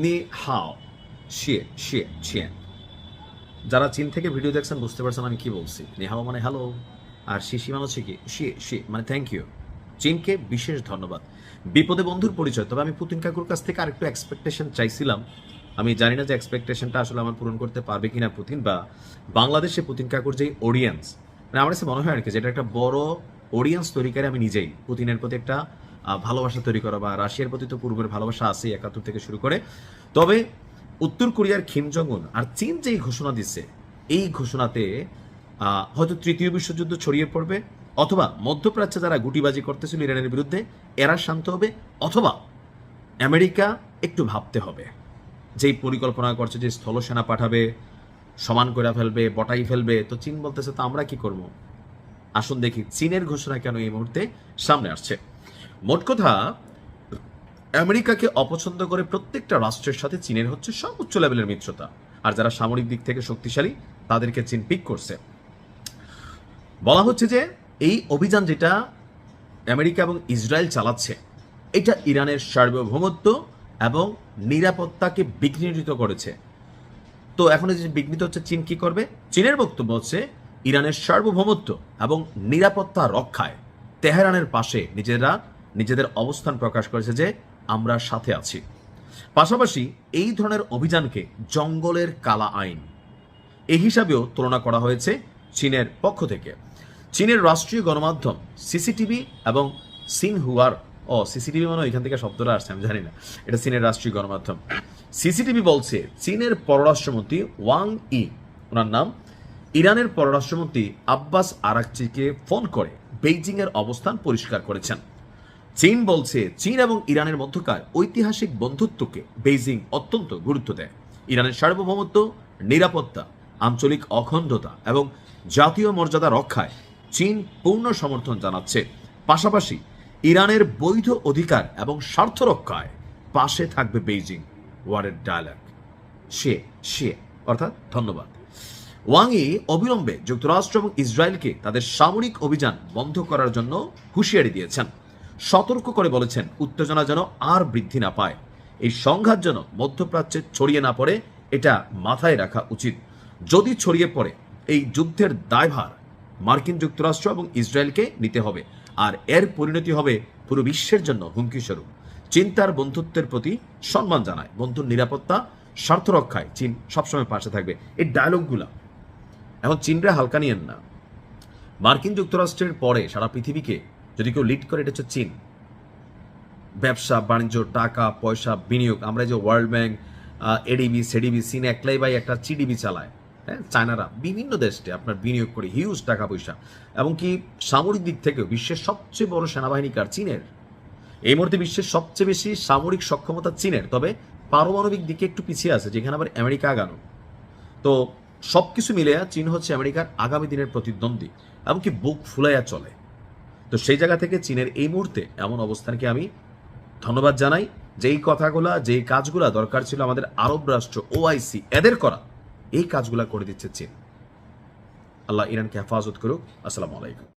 নি হাও শিয়ে শিয়ে শিয়ে। যারা চীন থেকে ভিডিও দেখছেন বুঝতে পারছেন আমি কি বলছি। নি হাও মানে হ্যালো, আর শিশি মানে হচ্ছে কি শিয়ে শিয়ে মানে থ্যাংক ইউ। চীনকে বিশেষ ধন্যবাদ। বিপদে বন্ধুর পরিচয়। তবে আমি পুতিন কাকুর কাছ থেকে আরেকটু এক্সপেকটেশন চাইছিলাম। আমি জানি না যে এক্সপেকটেশনটা আসলে আমার পূরণ করতে পারবে কিনা পুতিন, বা বাংলাদেশে পুতিন কাকুর যে অডিয়েন্স, মানে আমার কাছে মনে হয় আর কি যেটা একটা বড় অডিয়েন্স তৈরি করে আমি নিজেই পুতিনের প্রতি একটা ভালোবাসা তৈরি করা, বা রাশিয়ার প্রতি তো পূর্বের ভালোবাসা আছে 71 থেকে শুরু করে। তবে উত্তর কোরিয়ার কিম জং উন আর চীন যেই ঘোষণা দিচ্ছে, এই ঘোষণাতে হয়তো তৃতীয় বিশ্বযুদ্ধ ছড়িয়ে পড়বে, অথবা মধ্যপ্রাচ্যে যারা গুটিবাজি করতেছিল ইরানের বিরুদ্ধে এরা শান্ত হবে, অথবা আমেরিকা একটু ভাবতে হবে। যেই পরিকল্পনা করছে যে স্থলসেনা পাঠাবে, সমান করে ফেলবে, বটাই ফেলবে, তো চীন বলতেছে তো আমরা কি করব। আসুন দেখি চীনের ঘোষণা কেন এই মুহূর্তে সামনে আসছে। মোট কথা, আমেরিকাকে অপছন্দ করে প্রত্যেকটা রাষ্ট্রের সাথে চীনের হচ্ছে সর্বোচ্চ লেভেলের মিত্রতা, আর যারা সামরিক দিক থেকে শক্তিশালী তাদেরকে চীন পিক করছে। বলা হচ্ছে যে এই অভিযান যেটা আমেরিকা এবং ইসরায়েল চালাচ্ছে, এটা ইরানের সার্বভৌমত্ব এবং নিরাপত্তাকে বিঘ্নিত করেছে। তো এখন যে বিঘ্নিত হচ্ছে, চীন কি করবে? চীনের বক্তব্য হচ্ছে ইরানের সার্বভৌমত্ব এবং নিরাপত্তা রক্ষায় তেহরানের পাশে নিজেদের অবস্থান প্রকাশ করেছে যে আমরা সাথে আছি। পাশাপাশি এই ধরনের অভিযানকে জঙ্গলের কালা আইন এই হিসাবেও তুলনা করা হয়েছে চীনের পক্ষ থেকে। চীনের রাষ্ট্রীয় গণমাধ্যম সিসিটিভি এবং সিনহুয়ার, সিসিটিভি মানে এখান থেকে শব্দটা আসছে আমি জানি না, এটা চীনের রাষ্ট্রীয় গণমাধ্যম। সিসিটিভি বলছে চীনের পররাষ্ট্রমন্ত্রী ওয়াং ই, ওনার নাম, ইরানের পররাষ্ট্রমন্ত্রী আব্বাস আরাকচিকে ফোন করে বেইজিং এর অবস্থান পরিষ্কার করেছেন। চীন বলছে চীন এবং ইরানের মধ্যকার ঐতিহাসিক বন্ধুত্বকে বেইজিং অত্যন্ত গুরুত্ব দেয়। ইরানের সার্বভৌমত্ব, নিরাপত্তা, আঞ্চলিক অখণ্ডতা এবং জাতীয় মর্যাদা রক্ষায় চীন পূর্ণ সমর্থন জানাচ্ছে। পাশাপাশি ইরানের বৈধ অধিকার এবং স্বার্থ রক্ষায় পাশে থাকবে বেইজিং। ওয়ারের ডায়ালগ সে সে অর্থাৎ ধন্যবাদ। ওয়াংই অবিলম্বে যুক্তরাষ্ট্র এবং ইসরায়েলকে তাদের সামরিক অভিযান বন্ধ করার জন্য হুঁশিয়ারি দিয়েছেন। সতর্ক করে বলেছেন উত্তেজনা যেন আর বৃদ্ধি না পায়, এই সংঘাত যেন মধ্যপ্রাচ্যে ছড়িয়ে না পড়ে, এটা মাথায় রাখা উচিত। যদি ছড়িয়ে পড়ে, এই যুদ্ধের দায়ভার মার্কিন যুক্তরাষ্ট্র এবং ইসরায়েলকে নিতে হবে, আর এর পরিণতি হবে পুরো বিশ্বের জন্য হুমকি স্বরূপ। চীন তার বন্ধুত্বের প্রতি সম্মান জানায়, বন্ধুর নিরাপত্তা স্বার্থ রক্ষায় চীন সবসময় পাশে থাকবে। এই ডায়লগগুলা এখন চীনরা হালকা নিয়েন না। মার্কিন যুক্তরাষ্ট্রের পরে সারা পৃথিবীকে যদি কেউ লিড করে, এটা হচ্ছে চীন। ব্যবসা বাণিজ্য, টাকা পয়সা, বিনিয়োগ, আমরা যে ওয়ার্ল্ড ব্যাংক, এডিবি সেডিবি, চীন একলাই ভাই একটা চিডিবি চালায়, হ্যাঁ, চায়নারা বিভিন্ন দেশে আপনার বিনিয়োগ করে হিউজ টাকা পয়সা, এবং কি সামরিক দিক থেকেও বিশ্বের সবচেয়ে বড় সেনাবাহিনী কার? চীনের। এই মুহূর্তে বিশ্বের সবচেয়ে বেশি সামরিক সক্ষমতা চীনের, তবে পারমাণবিক দিকে একটু পিছিয়ে আছে, যেখানে আবার আমেরিকা আগানো। তো সবকিছু মিলে চীন হচ্ছে আমেরিকার আগামী দিনের প্রতিদ্বন্দ্বী, এমনকি বুক ফুলাইয়া চলে। তো সেই জায়গা থেকে চীনের এই মুহূর্তে এমন অবস্থানকে আমি ধন্যবাদ জানাই। যেই কথাগুলা, যেই কাজগুলা দরকার ছিল আমাদের আরব রাষ্ট্র ওআইসি এদের করা, এই কাজগুলা করে দিচ্ছে চীন। আল্লাহ ইরানকে হেফাজত করুক। আসসালামু আলাইকুম।